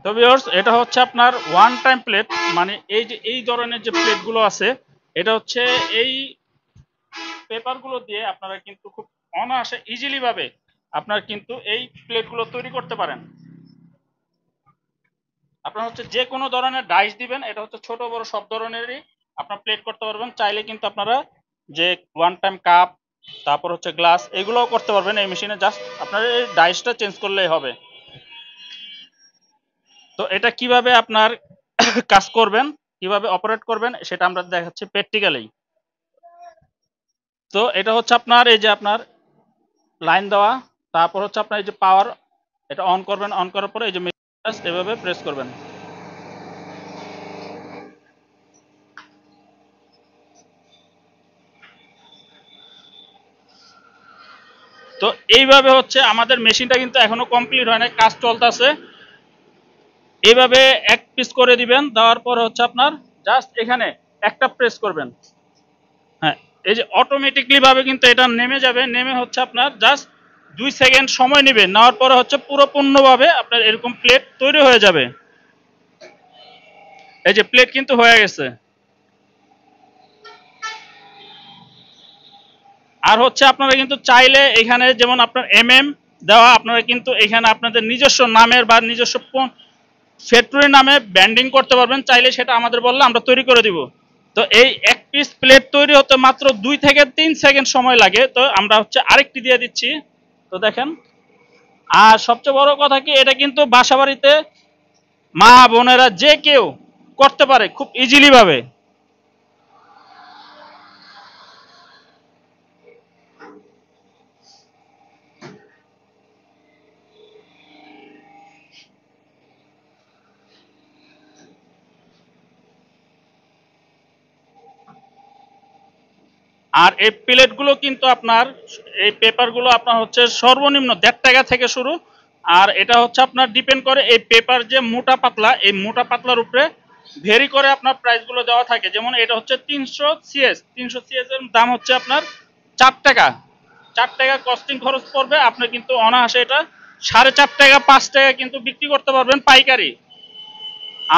তো ভিউয়ার্স, এটা হচ্ছে আপনার ওয়ান টাইম প্লেট, মানে এই যে এই ধরনের যে প্লেটগুলো আছে, এটা হচ্ছে এই পেপারগুলো দিয়ে আপনারা কিন্তু খুব অনায়াসে ইজিলি ভাবে আপনারা কিন্তু এই প্লেটগুলো তৈরি করতে পারেন। আপনার হচ্ছে যে কোনো ধরনের ডাইস দিবেন, এটা হচ্ছে ছোট বড় সব ধরনেরই আপনার প্লেট করতে পারবেন। চাইলে কিন্তু আপনারা যে ওয়ান টাইম কাপ, তারপর হচ্ছে গ্লাস, এগুলোও করতে পারবেন এই মেশিনে। জাস্ট আপনার এই ডাইসটা চেঞ্জ করলেই হবে। তো এটা কিভাবে আপনার কাজ করবেন, কিভাবে অপারেট করবেন, সেটা আমরা দেখাচ্ছি প্র্যাকটিক্যালি। তো এটা হচ্ছে আপনার এই যে আপনার লাইন দেওয়া, তারপর হচ্ছে আপনার এই যে পাওয়ার, এটা অন করবেন। অন করার পরে এই যে এভাবে প্রেস করবেন। তো এইভাবে হচ্ছে আমাদের মেশিনটা কিন্তু এখনো কমপ্লিট হয় নাই, কাজ চলতেছে। এইভাবে এক পিস করে দিবেন, দেওয়ার পর হচ্ছে আপনার জাস্ট এখানে একটা প্রেস করবেন। হ্যাঁ, এই যে অটোমেটিকলি ভাবে কিন্তু এটা নেমে যাবে। নেমে হচ্ছে আপনার জাস্ট 2 সেকেন্ড সময় নেবে, নেওয়ার পরে হচ্ছে পুরো পূর্ণভাবে আপনার এরকম প্লেট তৈরি হয়ে যাবে। এই যে প্লেট কিন্তু হয়ে গেছে। আর হচ্ছে আপনারা কিন্তু চাইলে এখানে যেমন আপনার দেওয়া, আপনারা কিন্তু এখানে আপনাদের নিজস্ব নামের বা নিজস্ব ফ্যাক্টরি নামে ব্র্যান্ডিং করতে পারবেন। চাইলে সেটা আমাদের বললে আমরা তৈরি করে দিব। তো এই এক পিস প্লেট তৈরি হতে মাত্র 2 থেকে 3 সেকেন্ড সময় লাগে। তো আমরা হচ্ছে আরেকটি দিয়ে দিচ্ছি। তো দেখেন। আর সবচেয়ে বড় কথা কি, এটা কিন্তু বাসা বাড়িতে মা বোনেরা যে কেউ করতে পারে খুব ইজিলি ভাবে। আর এই প্লেটগুলো কিন্তু আপনার, এই পেপারগুলো আপনার হচ্ছে সর্বনিম্ন 1.5 টাকা থেকে শুরু। আর এটা হচ্ছে আপনার ডিপেন্ড করে এই পেপার যে মোটা পাতলা, এই মোটা পাতলার উপরে ভেরি করে আপনার প্রাইসগুলো দেওয়া থাকে। যেমন এটা হচ্ছে 300 সিএস, 300 সিএস এর দাম হচ্ছে আপনার 4 টাকা। 4 টাকা কস্টিং খরচ পড়বে। আপনি কিন্তু অনায়াসে এটা 4.5 টাকা 5 টাকা কিন্তু বিক্রি করতে পারবেন পাইকারি।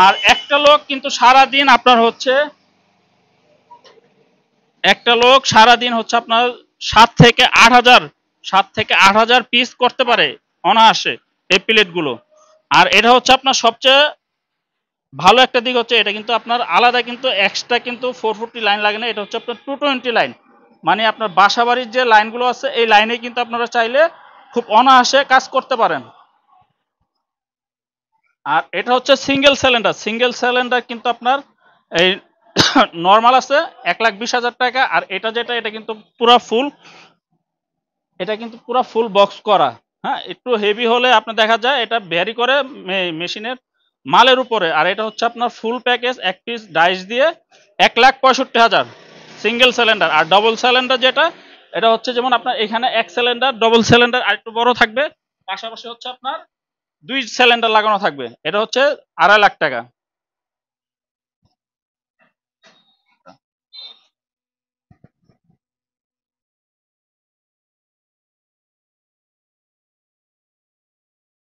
আর একটা লোক কিন্তু সারাদিন আপনার হচ্ছে, একটা লোক সারাদিন হচ্ছে আপনার 7 থেকে 8 হাজার, 7 থেকে 8 হাজার পিস করতে পারে অনায়াসে এই প্লেটগুলো। আর এটা হচ্ছে আপনার সবচেয়ে ভালো একটা দিক হচ্ছে, এটা কিন্তু আপনার আলাদা কিন্তু এক্সট্রা কিন্তু 440 লাইন লাগে না। এটা হচ্ছে আপনার 220 লাইন, মানে আপনার বাসা বাড়ির যে লাইনগুলো আছে এই লাইনে কিন্তু আপনারা চাইলে খুব অনায়াসে কাজ করতে পারেন। আর এটা হচ্ছে সিঙ্গেল সিলিন্ডার। সিঙ্গেল সিলিন্ডার কিন্তু আপনার এই নর্মাল আছে 1,20,000 টাকা। আর এটা যেটা, এটা কিন্তু পুরো ফুল, এটা কিন্তু পুরো ফুল বক্স করা। হ্যাঁ, একটু হেভি হলে আপনার দেখা যায় এটা ভ্যারি করে মেশিনের মালের উপরে। আর এটা হচ্ছে আপনার ফুল প্যাকেজ এক পিস ডাইস দিয়ে 1,65,000 সিঙ্গেল সিলিন্ডার। আর ডবল সিলিন্ডার যেটা, এটা হচ্ছে যেমন আপনার এখানে এক সিলিন্ডার, ডবল সিলিন্ডার আর একটু বড় থাকবে, পাশাপাশি হচ্ছে আপনার 2 সিলিন্ডার লাগানো থাকবে। এটা হচ্ছে 2.5 লাখ টাকা।